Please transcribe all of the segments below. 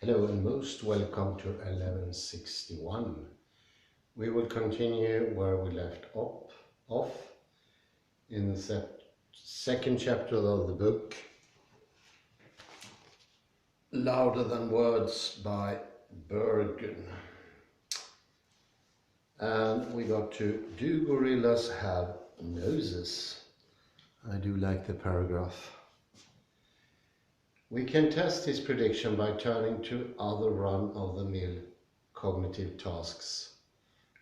Hello and most welcome to 1161. We will continue where we left off in the second chapter of the book, Louder Than Words by Bergen. And we got to, do gorillas have noses? I do like the paragraph. We can test his prediction by turning to other run-of-the-mill cognitive tasks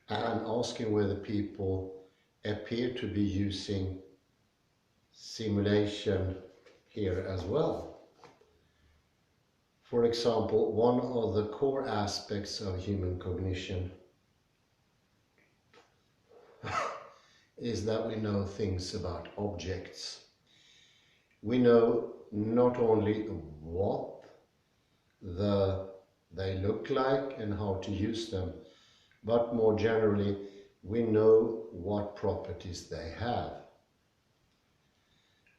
and asking whether people appear to be using simulation here as well. For example, one of the core aspects of human cognition is that we know things about objects. We know not only what they look like and how to use them, but more generally, we know what properties they have.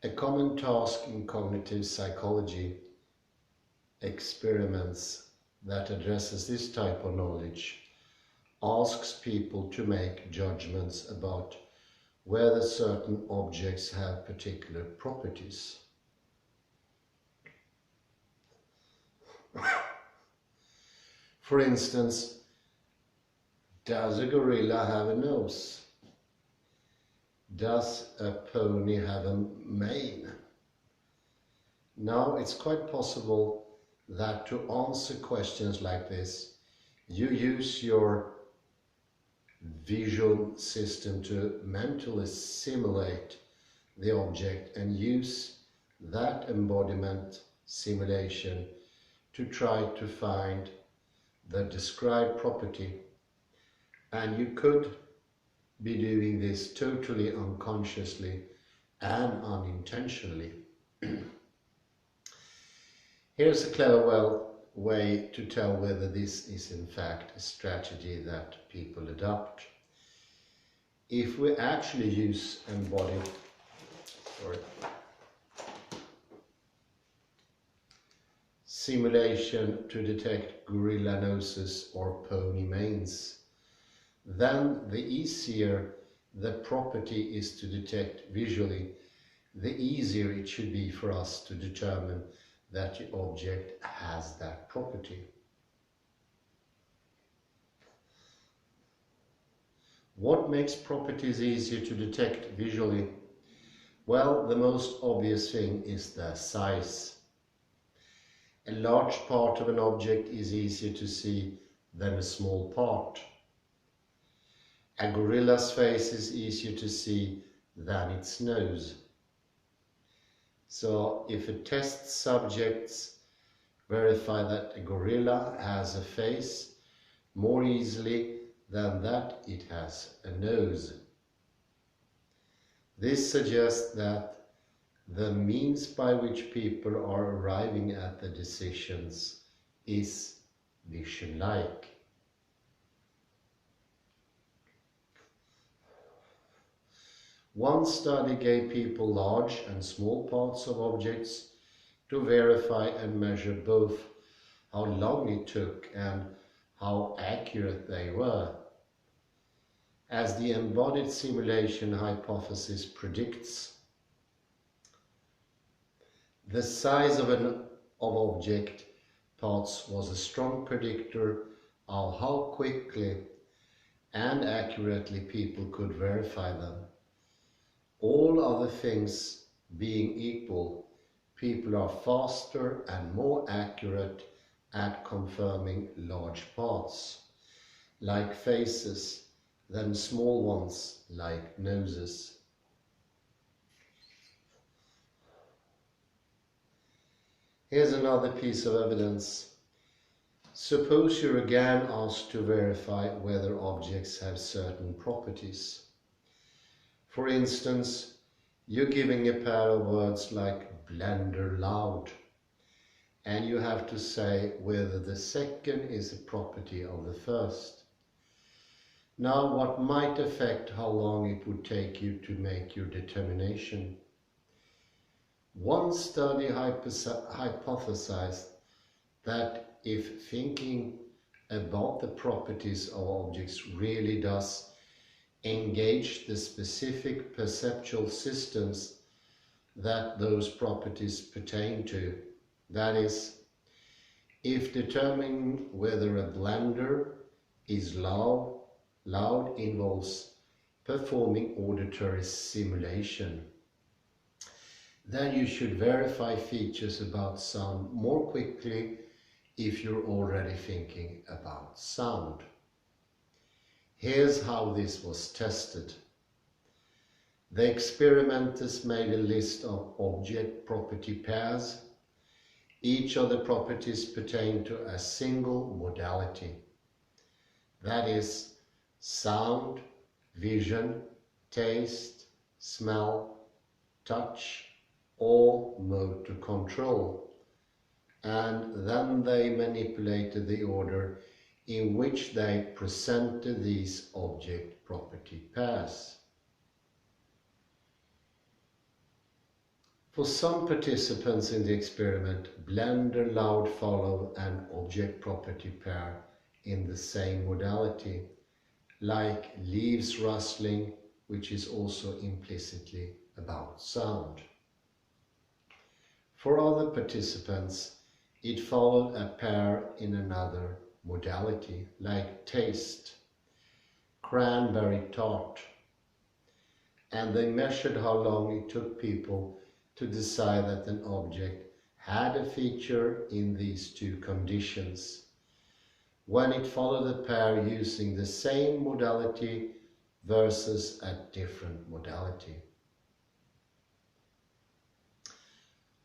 A common task in cognitive psychology experiments that addresses this type of knowledge asks people to make judgments about whether certain objects have particular properties. For instance, does a gorilla have a nose? Does a pony have a mane? Now, it's quite possible that to answer questions like this, you use your visual system to mentally simulate the object and use that embodiment simulation to try to find the described property. And you could be doing this totally unconsciously and unintentionally. Here's a clever way to tell whether this is in fact a strategy that people adopt. If we actually use embodied simulation to detect gorilla noses or pony manes, then the easier the property is to detect visually, the easier it should be for us to determine that the object has that property. What makes properties easier to detect visually? Well, the most obvious thing is their size. A large part of an object is easier to see than a small part. A gorilla's face is easier to see than its nose. So if a test subjects verify that a gorilla has a face more easily than that it has a nose. This suggests that the means by which people are arriving at the decisions is vision-like. One study gave people large and small parts of objects to verify and measure both how long it took and how accurate they were. As the embodied simulation hypothesis predicts, the size of object parts was a strong predictor of how quickly and accurately people could verify them. All other things being equal, people are faster and more accurate at confirming large parts, like faces, than small ones, like noses. Here's another piece of evidence. Suppose you're again asked to verify whether objects have certain properties. For instance, you're giving a pair of words like blender loud, and you have to say whether the second is a property of the first. Now, what might affect how long it would take you to make your determination? One study hypothesized that if thinking about the properties of objects really does engage the specific perceptual systems that those properties pertain to, that is, if determining whether a blender is loud involves performing auditory simulation, then you should verify features about sound more quickly if you're already thinking about sound. Here's how this was tested. The experimenters made a list of object property pairs. Each of the properties pertained to a single modality. That is, sound, vision, taste, smell, touch, or motor control. And then they manipulated the order in which they presented these object property pairs. For some participants in the experiment, blender loud followed an object property pair in the same modality, like leaves rustling, which is also implicitly about sound. For other participants, it followed a pair in another modality, like taste, cranberry tart, and they measured how long it took people to decide that an object had a feature in these two conditions, when it followed a pair using the same modality versus a different modality.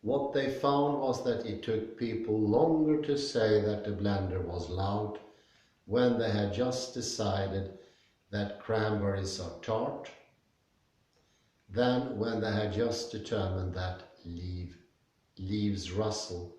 What they found was that it took people longer to say that the blender was loud when they had just decided that cranberries are tart than when they had just determined that leaves rustle.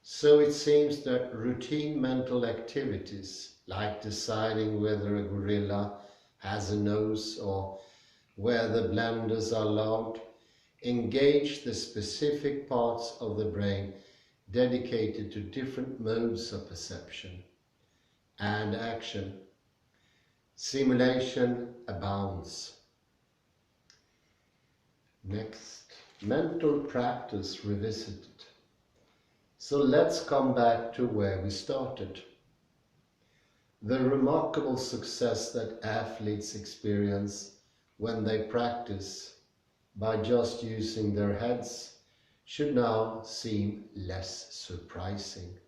So it seems that routine mental activities, like deciding whether a gorilla has a nose or whether blenders are loud, engage the specific parts of the brain dedicated to different modes of perception and action. Simulation abounds. Next, mental practice revisited. So let's come back to where we started. The remarkable success that athletes experience when they practice by just using their heads should now seem less surprising.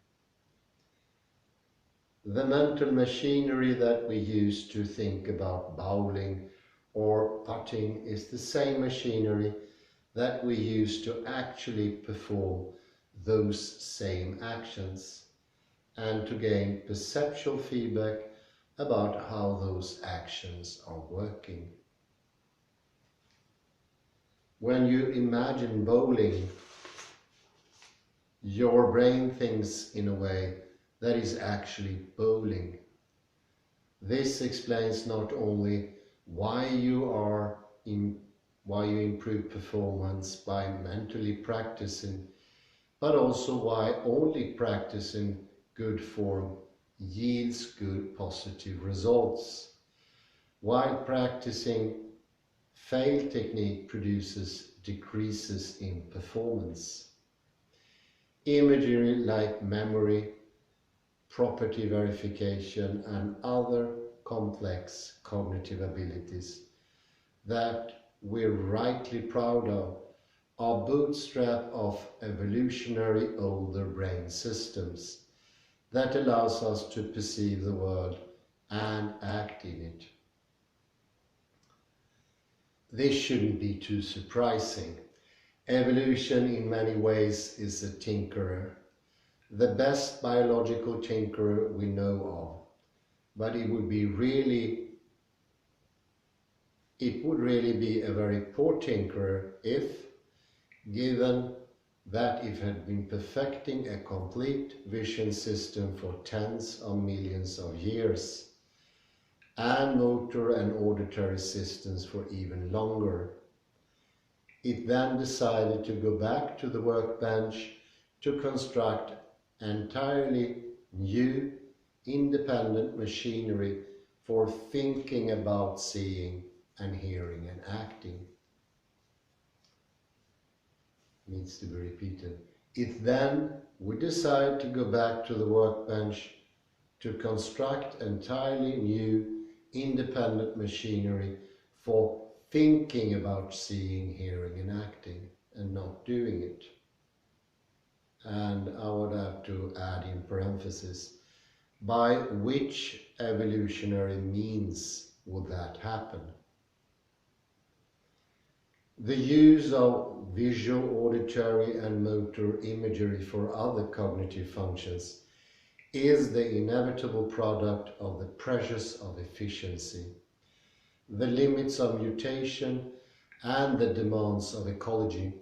The mental machinery that we use to think about bowling or putting is the same machinery that we use to actually perform those same actions and to gain perceptual feedback about how those actions are working. When you imagine bowling, your brain thinks in a way that is actually bowling. This explains not only why you improve performance by mentally practicing, but also why only practicing good form yields good positive results, while practicing fail technique produces decreases in performance. Imagery like memory, property verification, and other complex cognitive abilities that we're rightly proud of are bootstrap of evolutionary older brain systems that allows us to perceive the world and act in it. This shouldn't be too surprising. Evolution in many ways is a tinkerer, the best biological tinkerer we know of, but it would really be a very poor tinkerer if, given that it had been perfecting a complete vision system for tens of millions of years, and motor and auditory systems for even longer. It then decided to go back to the workbench to construct entirely new, independent machinery for thinking about seeing and hearing and acting. Needs to be repeated. It then would decide to go back to the workbench to construct entirely new, independent machinery for thinking about seeing, hearing and acting, and not doing it. And I would have to add in parentheses, by which evolutionary means would that happen? The use of visual, auditory and motor imagery for other cognitive functions is the inevitable product of the pressures of efficiency, the limits of mutation and the demands of ecology.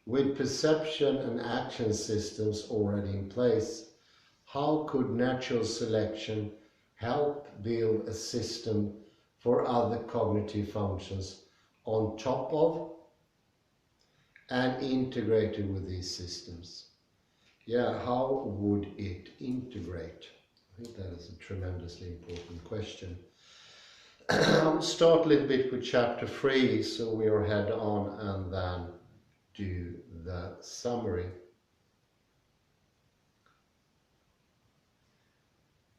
With perception and action systems already in place, how could natural selection help build a system for other cognitive functions on top of and integrated with these systems? Yeah, how would it integrate? I think that is a tremendously important question. I'll start a little bit with chapter 3, so we are head on and then do the summary.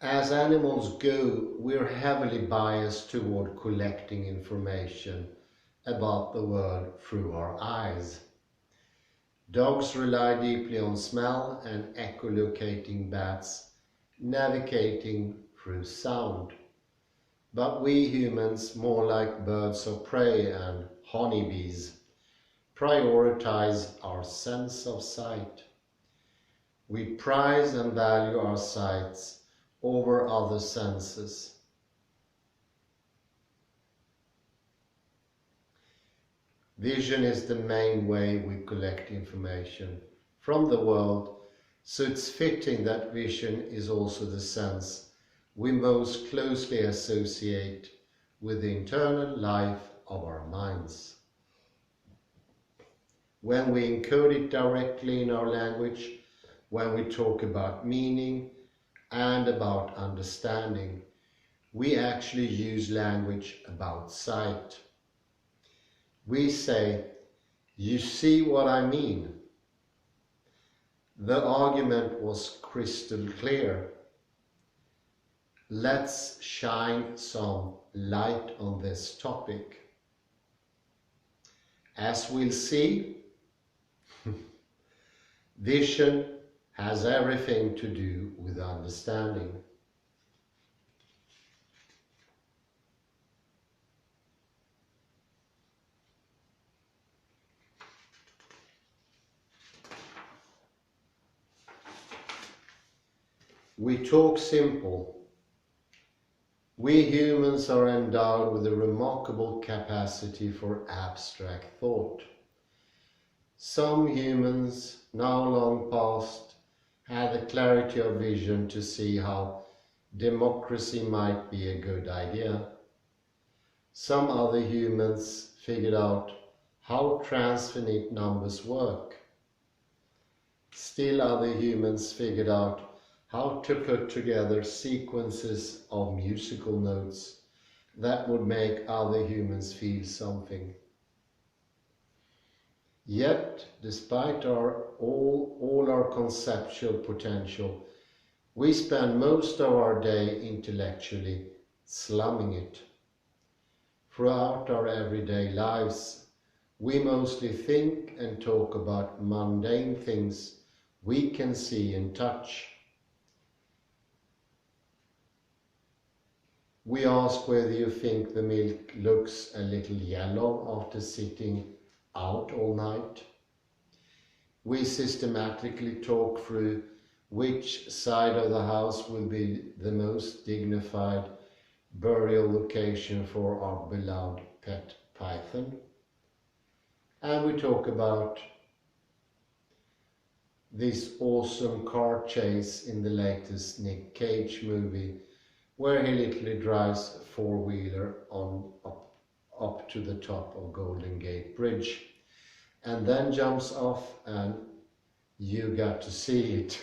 As animals go, we're heavily biased toward collecting information about the world through our eyes. Dogs rely deeply on smell and echolocating bats, navigating through sound. But we humans, more like birds of prey and honeybees, prioritize our sense of sight. We prize and value our sights over other senses. Vision is the main way we collect information from the world, so it's fitting that vision is also the sense we most closely associate with the internal life of our minds. When we encode it directly in our language, when we talk about meaning and about understanding, we actually use language about sight. We say, "You see what I mean?" The argument was crystal clear. Let's shine some light on this topic. As we'll see, vision has everything to do with understanding. We talk simple. We humans are endowed with a remarkable capacity for abstract thought. Some humans, now long past, had the clarity of vision to see how democracy might be a good idea. Some other humans figured out how transfinite numbers work. Still other humans figured out how to put together sequences of musical notes that would make other humans feel something. Yet, despite all our conceptual potential, we spend most of our day intellectually slumming it. Throughout our everyday lives, we mostly think and talk about mundane things we can see and touch. We ask whether you think the milk looks a little yellow after sitting out all night. We systematically talk through which side of the house will be the most dignified burial location for our beloved pet python. And we talk about this awesome car chase in the latest Nick Cage movie, where he literally drives a four-wheeler up to the top of Golden Gate Bridge and then jumps off, and you got to see it.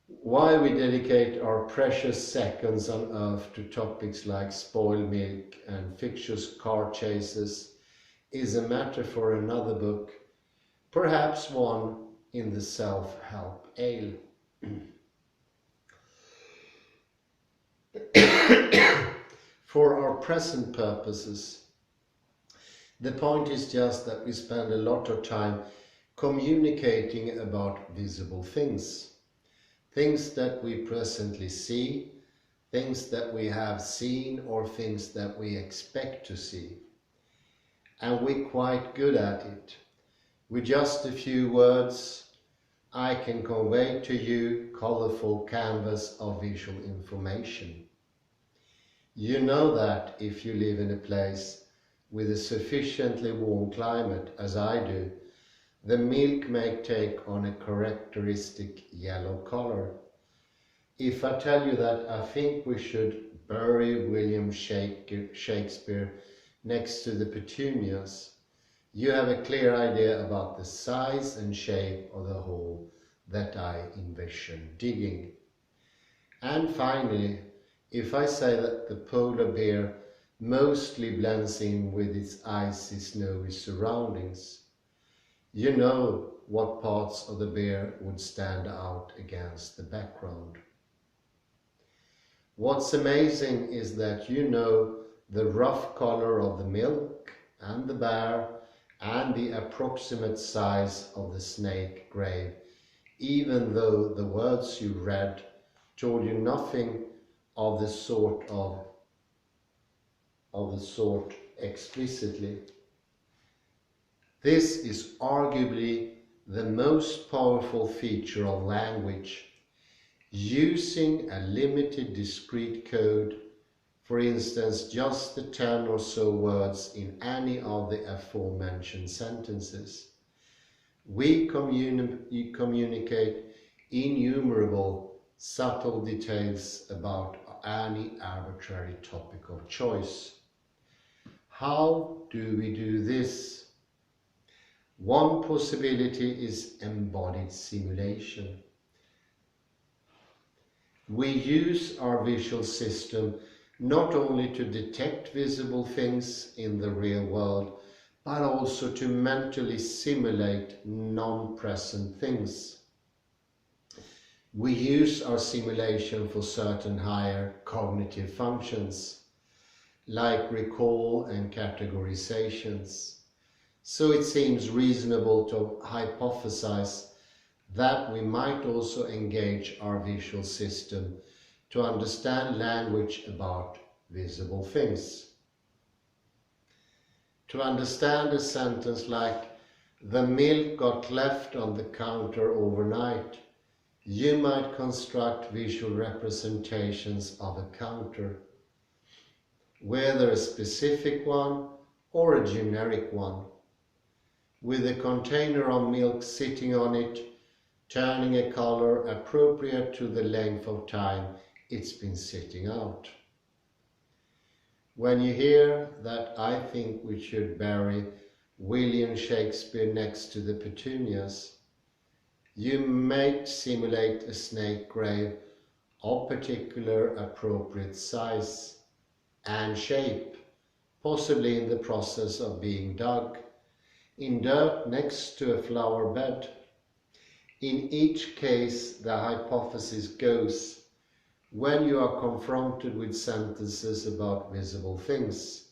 Why we dedicate our precious seconds on Earth to topics like spoiled milk and fictitious car chases is a matter for another book, perhaps one in the self-help ale. For our present purposes, the point is just that we spend a lot of time communicating about visible things. Things that we presently see, things that we have seen, or things that we expect to see. And we're quite good at it. With just a few words, I can convey to you colorful canvas of visual information. You know that if you live in a place with a sufficiently warm climate, as I do, the milk may take on a characteristic yellow color. If I tell you that I think we should bury William Shakespeare next to the petunias, you have a clear idea about the size and shape of the hole that I envision digging. And finally, if I say that the polar bear mostly blends in with its icy, snowy surroundings, you know what parts of the bear would stand out against the background. What's amazing is that you know the rough color of the milk and the bear and the approximate size of the snake grave, even though the words you read told you nothing of the sort explicitly. This is arguably the most powerful feature of language. Using a limited discrete code, for instance, just the 10 or so words in any of the aforementioned sentences, we communicate innumerable subtle details about any arbitrary topic of choice. How do we do this? One possibility is embodied simulation. We use our visual system not only to detect visible things in the real world, but also to mentally simulate non-present things. We use our simulation for certain higher cognitive functions, like recall and categorizations. So it seems reasonable to hypothesize that we might also engage our visual system to understand language about visible things. To understand a sentence like, "The milk got left on the counter overnight," you might construct visual representations of a counter, whether a specific one or a generic one, with a container of milk sitting on it, turning a color appropriate to the length of time it's been sitting out. When you hear that I think we should bury William Shakespeare next to the petunias, you may simulate a snake grave of particular appropriate size and shape, possibly in the process of being dug, in dirt next to a flower bed. In each case, the hypothesis goes, when you are confronted with sentences about visible things,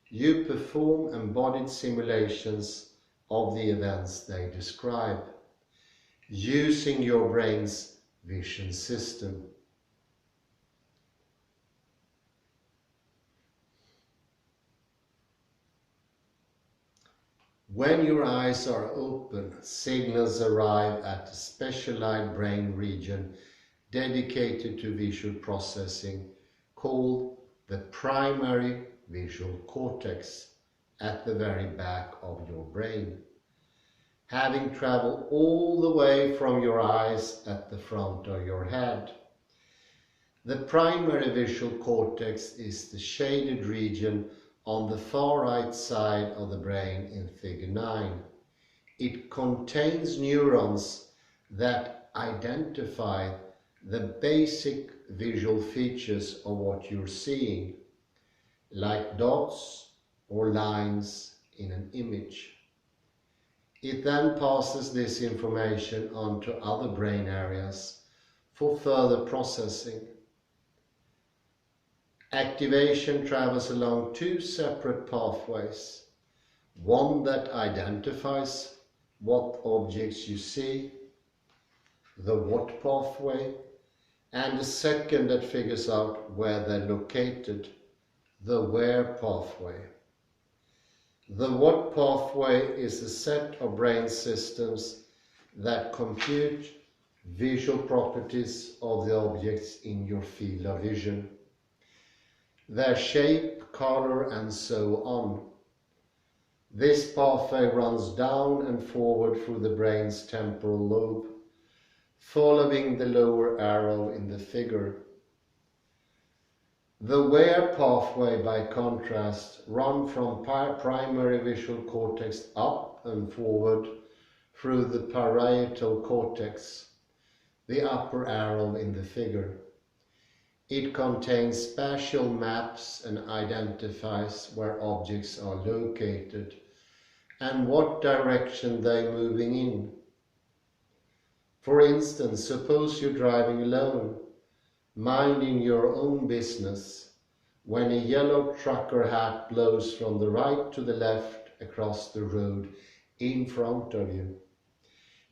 you perform embodied simulations of the events they describe, using your brain's vision system. When your eyes are open, signals arrive at a specialized brain region dedicated to visual processing, called the primary visual cortex, at the very back of your brain, having traveled all the way from your eyes at the front of your head. The primary visual cortex is the shaded region on the far right side of the brain in figure 9. It contains neurons that identify the basic visual features of what you're seeing, like dots or lines in an image. It then passes this information on to other brain areas for further processing. Activation travels along two separate pathways, one that identifies what objects you see, the what pathway, and a second that figures out where they're located, the where pathway. The what pathway is a set of brain systems that compute visual properties of the objects in your field of vision, their shape, color, and so on. This pathway runs down and forward through the brain's temporal lobe, following the lower arrow in the figure. The where pathway, by contrast, runs from primary visual cortex up and forward through the parietal cortex, the upper arrow in the figure. It contains spatial maps and identifies where objects are located and what direction they're moving in. For instance, suppose you're driving alone, minding your own business, when a yellow trucker hat blows from the right to the left across the road in front of you.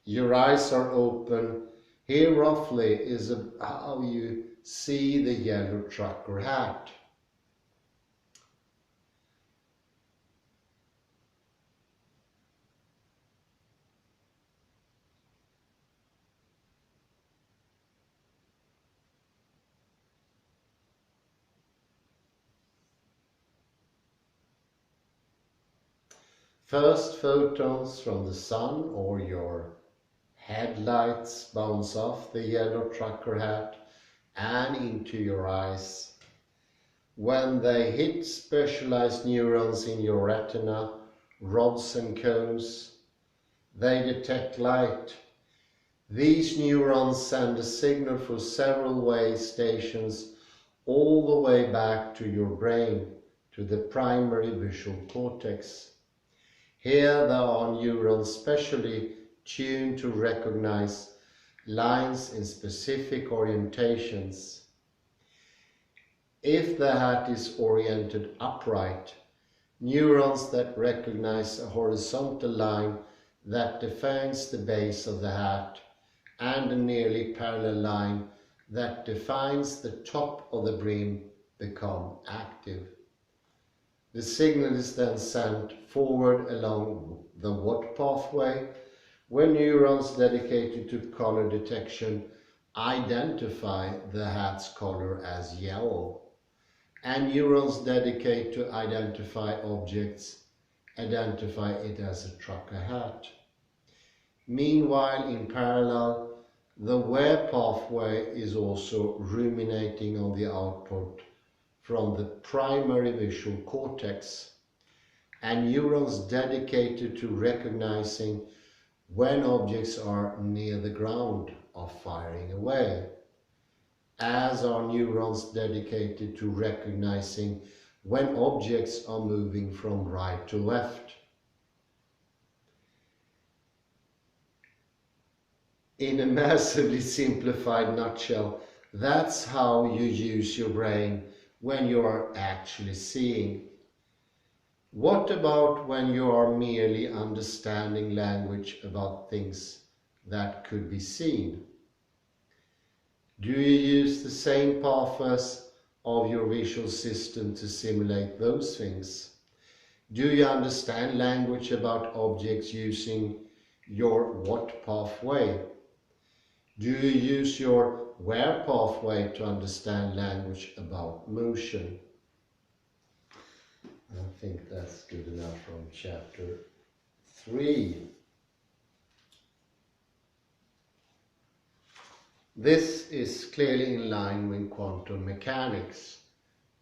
Your eyes are open. Here roughly is how you see the yellow trucker hat. First photons from the sun or your headlights bounce off the yellow trucker hat and into your eyes. When they hit specialized neurons in your retina, rods and cones, they detect light. These neurons send a signal for several way stations all the way back to your brain, to the primary visual cortex. Here there are neurons specially tuned to recognize lines in specific orientations. If the hat is oriented upright, neurons that recognize a horizontal line that defines the base of the hat and a nearly parallel line that defines the top of the brim become active. The signal is then sent forward along the what pathway, where neurons dedicated to color detection identify the hat's color as yellow, and neurons dedicated to identify objects identify it as a trucker hat. Meanwhile, in parallel, the where pathway is also ruminating on the output from the primary visual cortex, and neurons dedicated to recognizing when objects are near the ground are firing away, as are neurons dedicated to recognizing when objects are moving from right to left. In a massively simplified nutshell, that's how you use your brain when you are actually seeing. What about when you are merely understanding language about things that could be seen? Do you use the same pathways of your visual system to simulate those things? Do you understand language about objects using your what pathway? Do you use your where pathway to understand language about motion? I think that's good enough from chapter 3. This is clearly in line with quantum mechanics.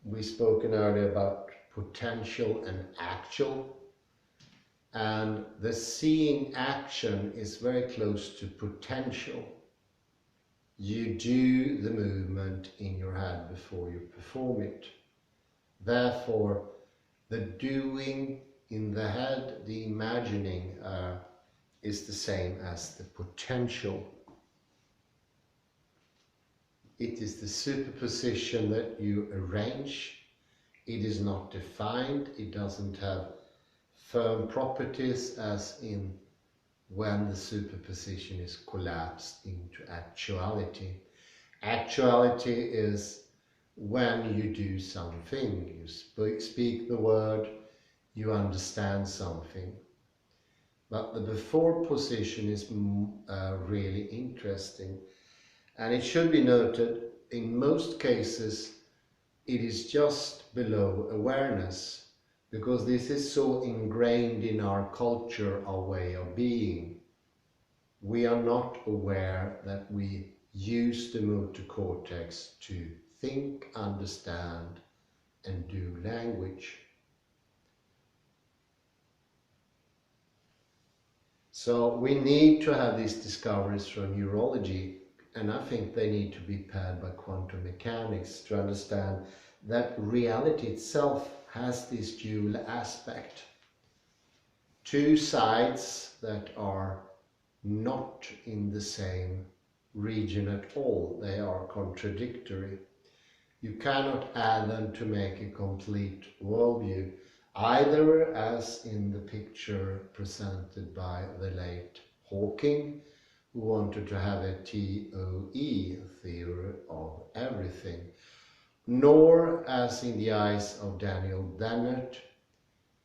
We've spoken earlier about potential and actual, and the seeing action is very close to potential. You do the movement in your head before you perform it. Therefore, the doing in the head, the imagining, is the same as the potential. It is the superposition that you arrange. It is not defined. It doesn't have firm properties as in when the superposition is collapsed into actuality. Actuality is when you do something. You speak the word, you understand something. But the before position is really interesting. And it should be noted, in most cases, it is just below awareness, because this is so ingrained in our culture, our way of being. We are not aware that we use the motor cortex to think, understand, and do language. So we need to have these discoveries from neurology, and I think they need to be paired by quantum mechanics to understand that reality itself has this dual aspect. Two sides that are not in the same region at all. They are contradictory. You cannot add them to make a complete worldview, either as in the picture presented by the late Hawking, who wanted to have a TOE, theory of everything, nor as in the eyes of Daniel Dennett,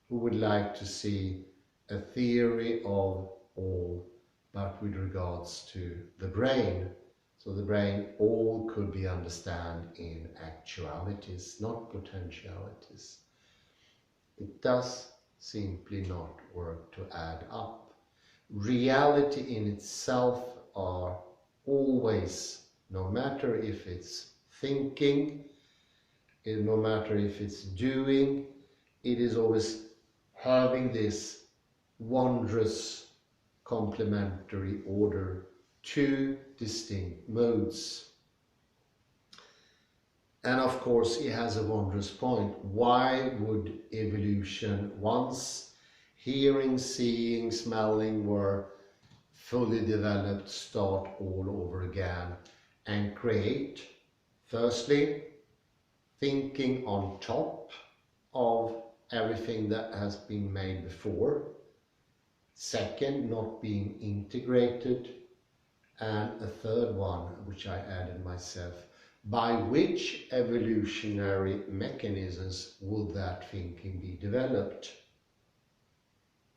who would like to see a theory of all, but with regards to the brain. So the brain all could be understood in actualities, not potentialities. It does simply not work to add up. Reality in itself are always, no matter if it's thinking, no matter if it's doing, it is always having this wondrous complementary order, two distinct modes. And of course, it has a wondrous point. Why would evolution, once hearing, seeing, smelling were fully developed, start all over again and create, firstly, thinking on top of everything that has been made before, second, not being integrated, and a third one, which I added myself, by which evolutionary mechanisms would that thinking be developed?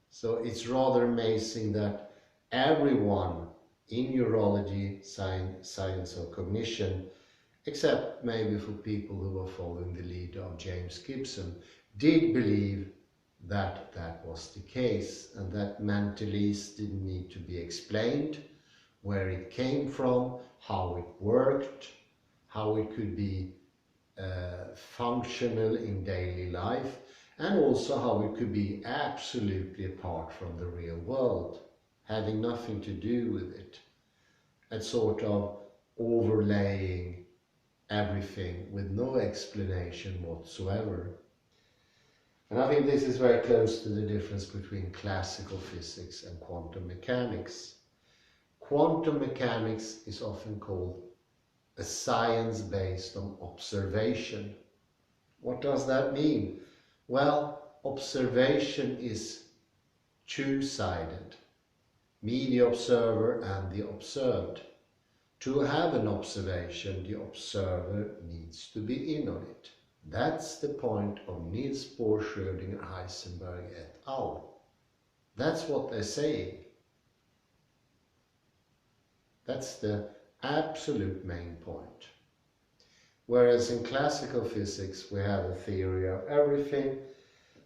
So it's rather amazing that everyone in neurology, science or cognition, except maybe for people who were following the lead of James Gibson, did believe that that was the case, and that mentalies didn't need to be explained, where it came from, how it worked, how it could be functional in daily life, and also how it could be absolutely apart from the real world, having nothing to do with it, and sort of overlaying everything with no explanation whatsoever. And I think this is very close to the difference between classical physics and quantum mechanics. Quantum mechanics is often called a science based on observation. What does that mean? Well, observation is two-sided, me the observer and the observed. To have an observation, the observer needs to be in on it. That's the point of Niels Bohr, Schrödinger, Heisenberg et al. That's what they're saying. That's the absolute main point. Whereas in classical physics we have a theory of everything,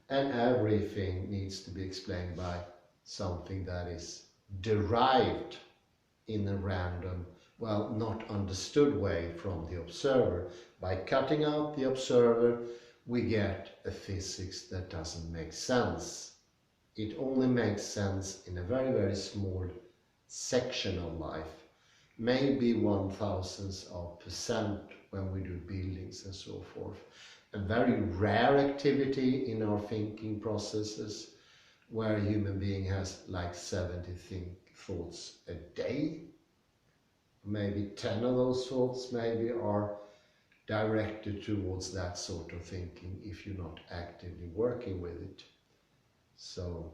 and everything needs to be explained by something that is derived in a random well, not understood way from the observer. By cutting out the observer, we get a physics that doesn't make sense. It only makes sense in a very, very small section of life. Maybe 1,000% when we do buildings and so forth. A very rare activity in our thinking processes, where a human being has like 70 thoughts a day. Maybe 10 of those thoughts maybe are directed towards that sort of thinking if you're not actively working with it. So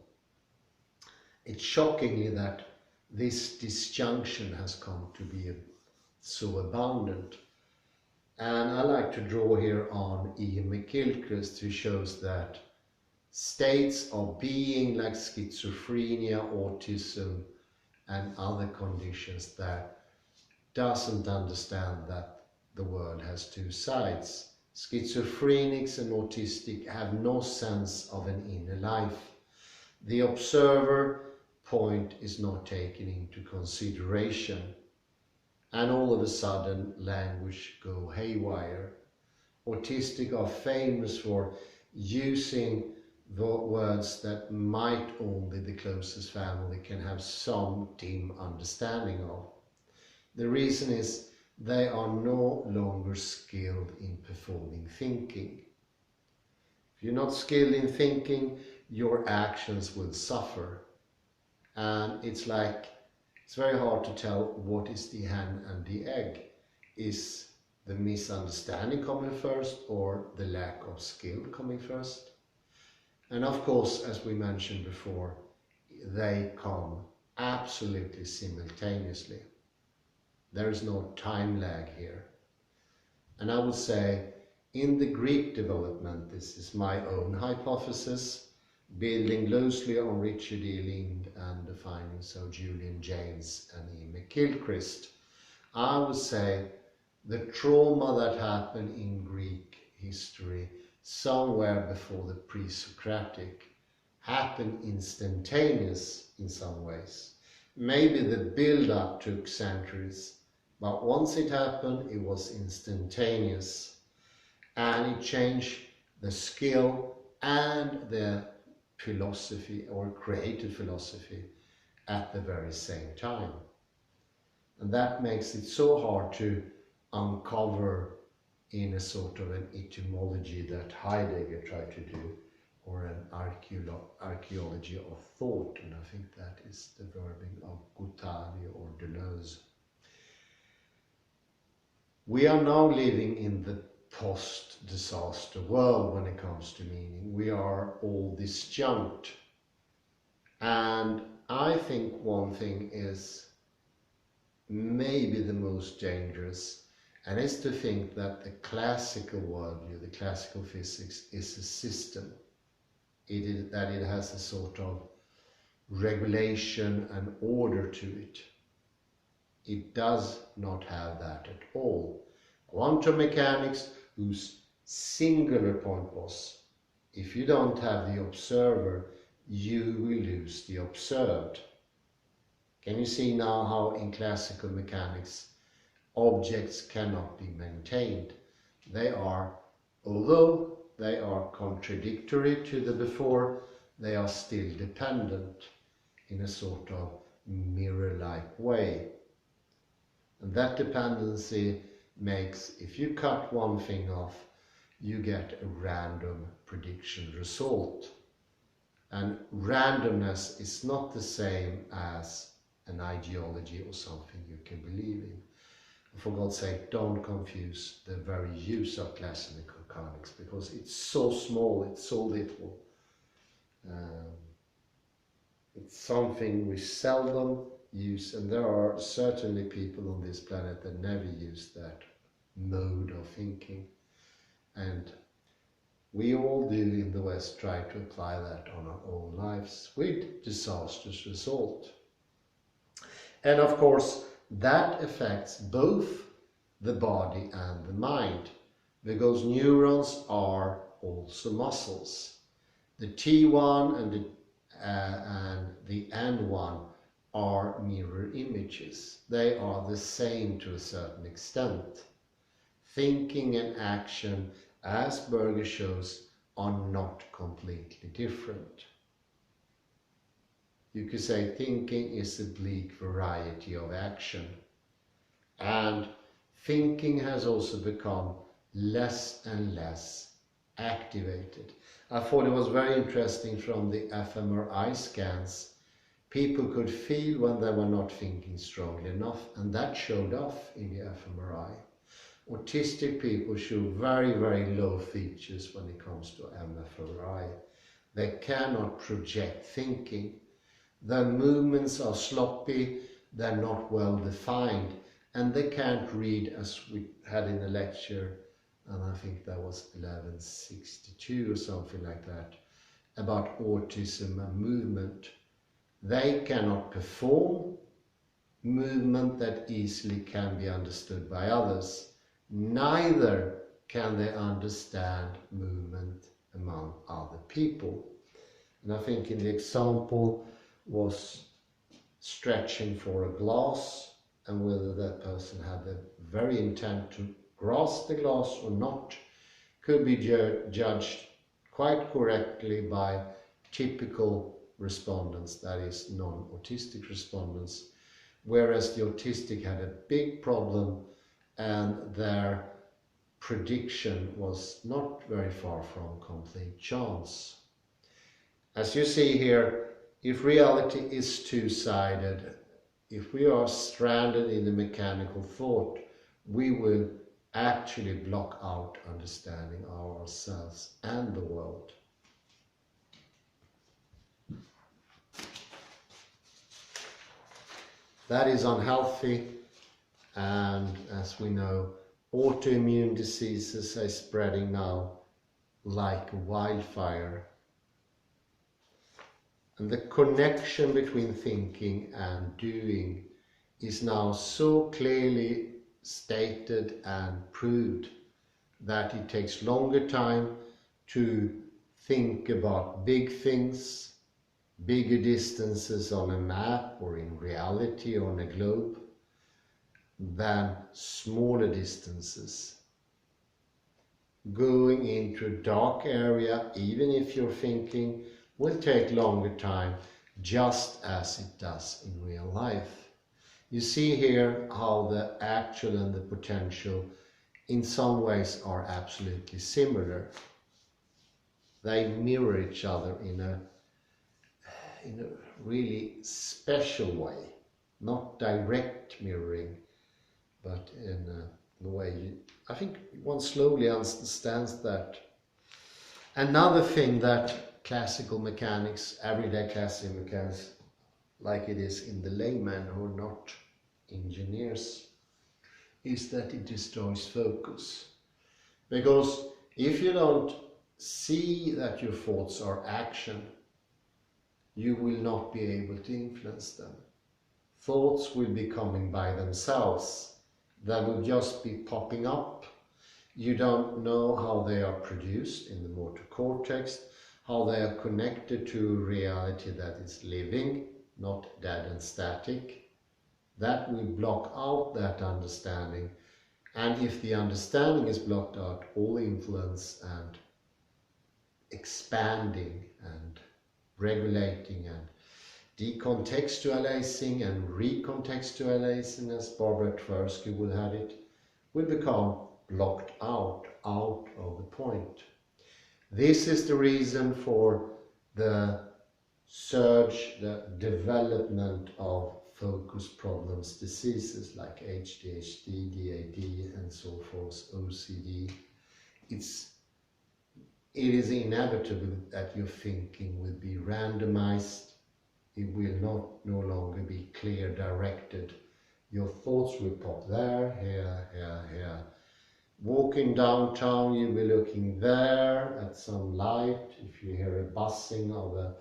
it's shockingly that this disjunction has come to be so abundant. And I like to draw here on Ian McGilchrist, who shows that states of being like schizophrenia, autism, and other conditions that doesn't understand that the world has two sides. Schizophrenics and autistic have no sense of an inner life. The observer point is not taken into consideration, and all of a sudden language go haywire. Autistic are famous for using the words that might only the closest family can have some dim understanding of. The reason is they are no longer skilled in performing thinking. If you're not skilled in thinking, your actions will suffer. And it's very hard to tell what is the hen and the egg. Is the misunderstanding coming first or the lack of skill coming first? And of course, as we mentioned before, they come absolutely simultaneously. There is no time lag here. And I would say in the Greek development, this is my own hypothesis, building loosely on Richard E. Lind and the findings of Julian Jaynes and E. McGilchrist, I would say the trauma that happened in Greek history somewhere before the pre-Socratic happened instantaneous in some ways. Maybe the build-up took centuries, but once it happened, it was instantaneous, and it changed the skill and the philosophy or creative philosophy at the very same time. And that makes it so hard to uncover in a sort of an etymology that Heidegger tried to do, or an archaeology of thought, and I think that is the verbing of Guattari or Deleuze. We are now living in the post-disaster world when it comes to meaning. We are all disjunct. And I think one thing is maybe the most dangerous, and it's to think that the classical worldview, the classical physics, is a system. That it has a sort of regulation and order to it. It does not have that at all. Quantum mechanics, whose singular point was, if you don't have the observer, you will lose the observed. Can you see now how in classical mechanics objects cannot be maintained? They are, although they are contradictory to the before, they are still dependent in a sort of mirror-like way. And that dependency makes, if you cut one thing off, you get a random prediction result. And randomness is not the same as an ideology or something you can believe in. For God's sake, don't confuse the very use of classical mechanics, because it's so small, it's so little. It's something we seldom use, and there are certainly people on this planet that never use that mode of thinking. And we all do in the West try to apply that on our own lives with disastrous result. And of course, that affects both the body and the mind, because neurons are also muscles. The T1 and the N1 are mirror images. They are the same to a certain extent. Thinking and action, as Bergen shows, are not completely different. You could say thinking is a bleak variety of action. And thinking has also become less and less activated. I thought it was very interesting from the fMRI scans. People could feel when they were not thinking strongly enough, and that showed off in the fMRI. Autistic people show very, very low features when it comes to fMRI. They cannot project thinking. Their movements are sloppy, they're not well defined, and they can't read, as we had in the lecture, and I think that was 1162 or something like that, about autism and movement. They cannot perform movement that easily can be understood by others. Neither can they understand movement among other people. And I think in the example was stretching for a glass, and whether that person had the very intent to grasp the glass or not could be judged quite correctly by typical respondents, that is non-autistic respondents, whereas the autistic had a big problem and their prediction was not very far from complete chance. As you see here, if reality is two-sided, if we are stranded in the mechanical thought, we will actually block out understanding ourselves and the world. That is unhealthy, and as we know, autoimmune diseases are spreading now like wildfire. And the connection between thinking and doing is now so clearly stated and proved that it takes longer time to think about big things, bigger distances on a map or in reality on a globe, than smaller distances. Going into a dark area, even if you're thinking, will take longer time, just as it does in real life. You see here how the actual and the potential in some ways are absolutely similar. They mirror each other in a really special way, not direct mirroring, but in a way I think one slowly understands that. Another thing that classical mechanics, everyday classical mechanics, like it is in the layman who are not engineers, is that it destroys focus. Because if you don't see that your thoughts are action, you will not be able to influence them. Thoughts will be coming by themselves. They will just be popping up. You don't know how they are produced in the motor cortex, how they are connected to a reality that is living, not dead and static. That will block out that understanding. And if the understanding is blocked out, all influence and expanding and regulating and decontextualizing and recontextualizing, as Barbara Tversky would have it, will become blocked out of the point. This is the reason for the surge, the development of focus problems, diseases like ADHD, DAD and so forth, OCD. It is inevitable that your thinking will be randomized. It will no longer be clear directed. Your thoughts will pop there, here. Walking downtown, you'll be looking there at some light. If you hear a buzzing of a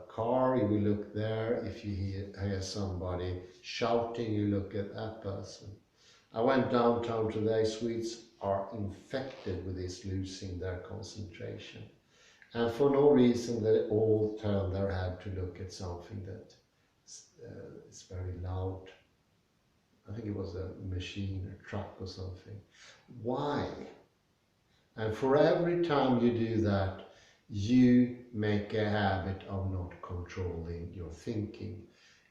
car, you will look there. If you hear somebody shouting, you look at that person. I went downtown today. Swedes are infected with this losing their concentration. And for no reason, they all turn their head to look at something that it's very loud. I think it was a machine, a truck or something. Why? And for every time you do that, you make a habit of not controlling your thinking.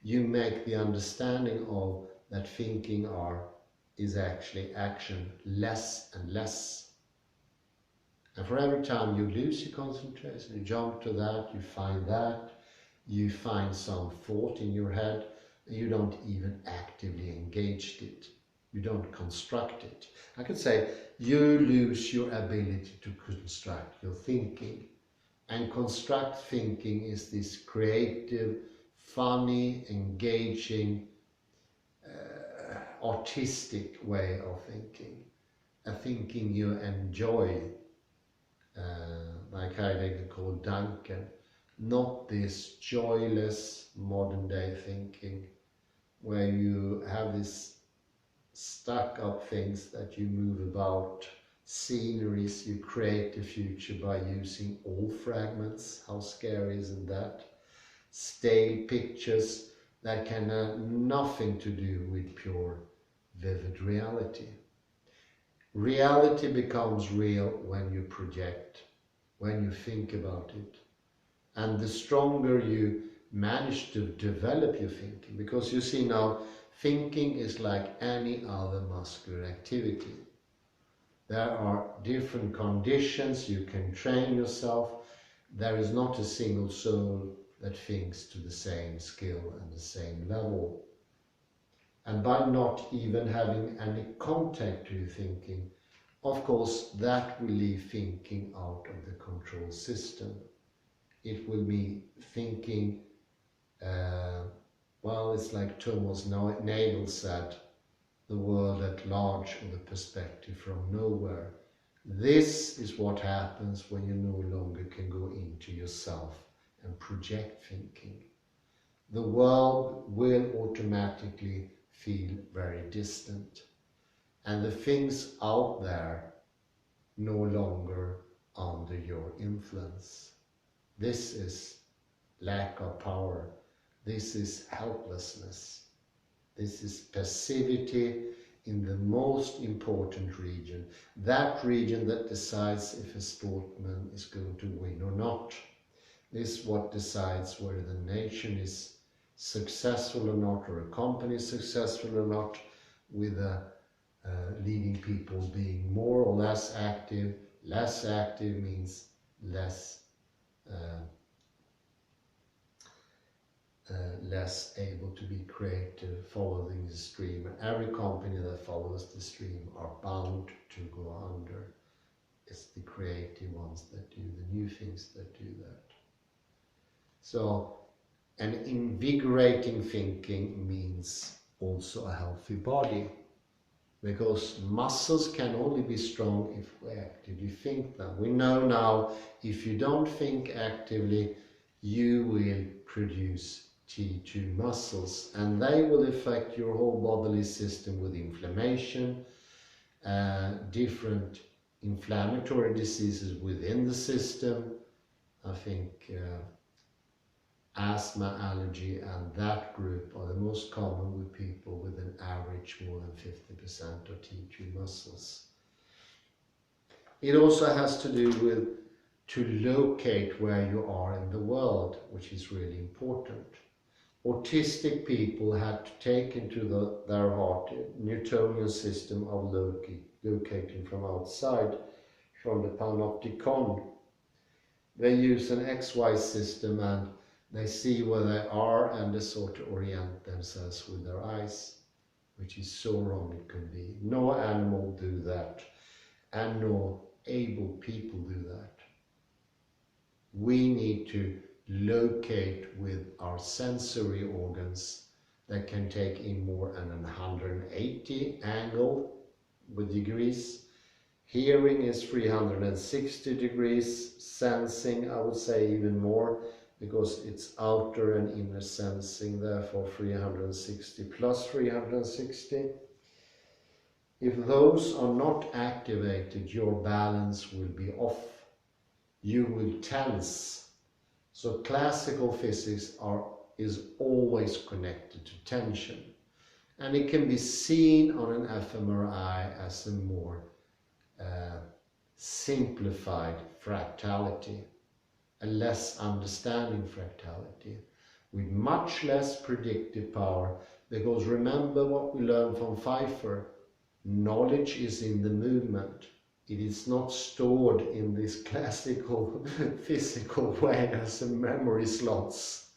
You make the understanding of that thinking is actually action less and less. And for every time you lose your concentration, you jump to that, you find some thought in your head, and you don't even actively engage it. You don't construct it. I could say you lose your ability to construct your thinking. And construct thinking is this creative, funny, engaging, artistic way of thinking. A thinking you enjoy, like Heidegger called Duncan. Not this joyless modern day thinking where you have this stuck up things that you move about, sceneries, you create the future by using old fragments. How scary isn't that? Stale pictures that can have nothing to do with pure vivid reality. Reality becomes real when you project, when you think about it. And the stronger you manage to develop your thinking, because you see now, thinking is like any other muscular activity. There are different conditions, you can train yourself. There is not a single soul that thinks to the same skill and the same level. And by not even having any contact to your thinking, of course, that will leave thinking out of the control system. It will be thinking, well, it's like Thomas Nagel said, the world at large or the perspective from nowhere. This is what happens when you no longer can go into yourself and project thinking. The world will automatically feel very distant, and the things out there no longer under your influence. This is lack of power. This is helplessness. This is passivity in the most important region. That region that decides if a sportsman is going to win or not. This is what decides whether the nation is successful or not, or a company is successful or not, with leading people being more or less active. Less active means less able to be creative, following the stream. And every company that follows the stream are bound to go under. It's the creative ones that do the new things that do that. So, an invigorating thinking means also a healthy body, because muscles can only be strong if we actively think them. We know now, if you don't think actively, you will produce T2 muscles, and they will affect your whole bodily system with inflammation, different inflammatory diseases within the system. I think asthma, allergy, and that group are the most common with people with an average more than 50% of T2 muscles. It also has to do with to locate where you are in the world, which is really important. Autistic people had to take into their heart a Newtonian system of locating from outside, from the panopticon. They use an XY system, and they see where they are, and they sort of orient themselves with their eyes, which is so wrong it can be. No animal do that, and no able people do that. We need to locate with our sensory organs that can take in more than 180 angle with degrees. Hearing is 360 degrees, sensing I would say even more, because it's outer and inner sensing, therefore 360 plus 360. If those are not activated, your balance will be off. You will tense. So classical physics are is always connected to tension. And it can be seen on an fMRI as a more simplified fractality, a less understanding fractality, with much less predictive power, because remember what we learned from Pfeiffer, knowledge is in the movement. It is not stored in this classical physical way as a memory slots.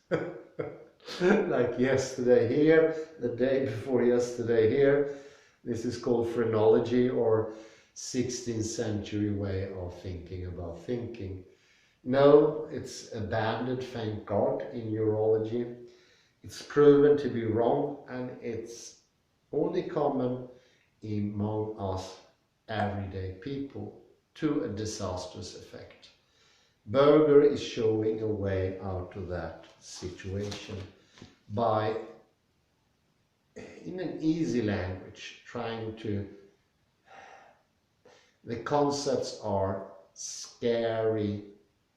Like yesterday here, the day before yesterday here. This is called phrenology, or 16th century way of thinking about thinking. No, it's abandoned, thank God, in neurology. It's proven to be wrong, and it's only common among us everyday people to a disastrous effect. Berger is showing a way out of that situation by, in an easy language, trying to... The concepts are scary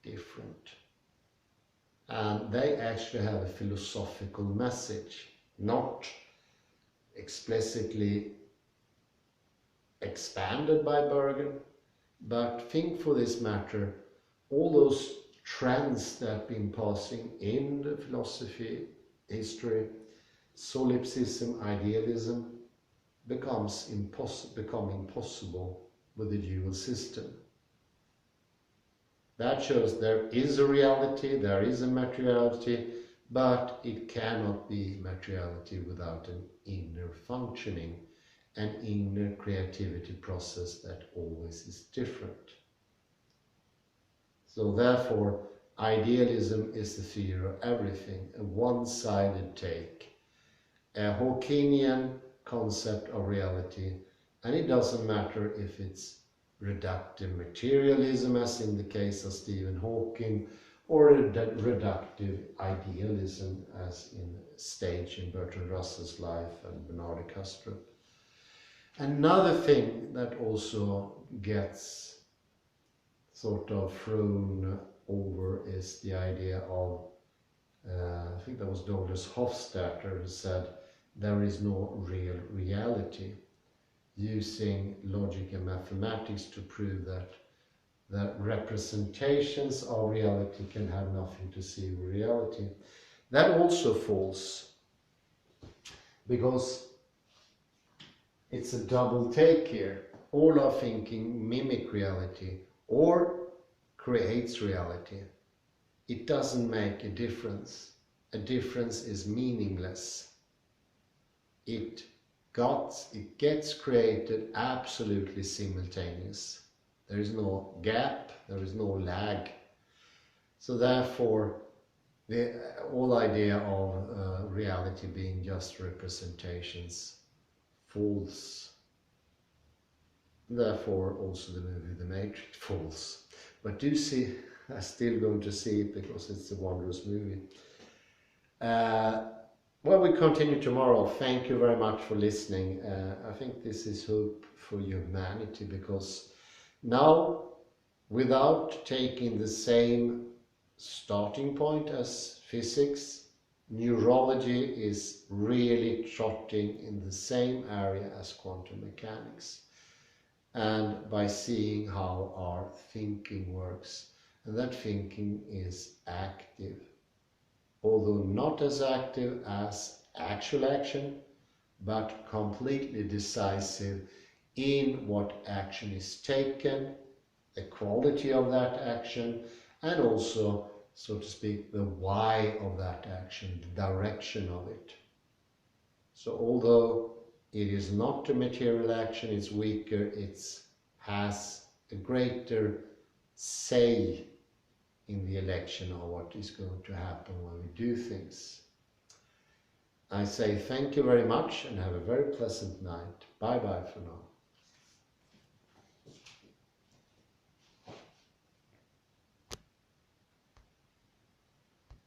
different. And they actually have a philosophical message, not explicitly expanded by Bergen, but think for this matter, all those trends that have been passing in the philosophy, history, solipsism, idealism, become impossible with the dual system. That shows there is a reality, there is a materiality, but it cannot be materiality without an inner functioning, an inner creativity process that always is different. So therefore, idealism is the fear of everything, a one-sided take, a Hawkingian concept of reality, and it doesn't matter if it's reductive materialism, as in the case of Stephen Hawking, or reductive idealism, as in Stage in Bertrand Russell's life and Bernard Kastrup. Another thing that also gets sort of thrown over is the idea of, I think that was Douglas Hofstadter who said, there is no real reality, using logic and mathematics to prove that representations of reality can have nothing to see with reality. That also falls, because it's a double take here. All our thinking mimic reality or creates reality. It doesn't make a difference. A difference is meaningless. It gets created absolutely simultaneous. There is no gap, there is no lag. So therefore, the whole idea of reality being just representations falls. Therefore, also the movie The Matrix falls. But do see, I'm still going to see it because it's a wondrous movie. Well, we continue tomorrow. Thank you very much for listening. I think this is hope for humanity, because now, without taking the same starting point as physics, neurology is really trotting in the same area as quantum mechanics. And by seeing how our thinking works, and that thinking is active. Although not as active as actual action, but completely decisive in what action is taken, the quality of that action, and also, so to speak, the why of that action, the direction of it. So although it is not a material action, it's weaker, it has a greater say in the election of what is going to happen when we do things. I say thank you very much and have a very pleasant night. Bye bye for now.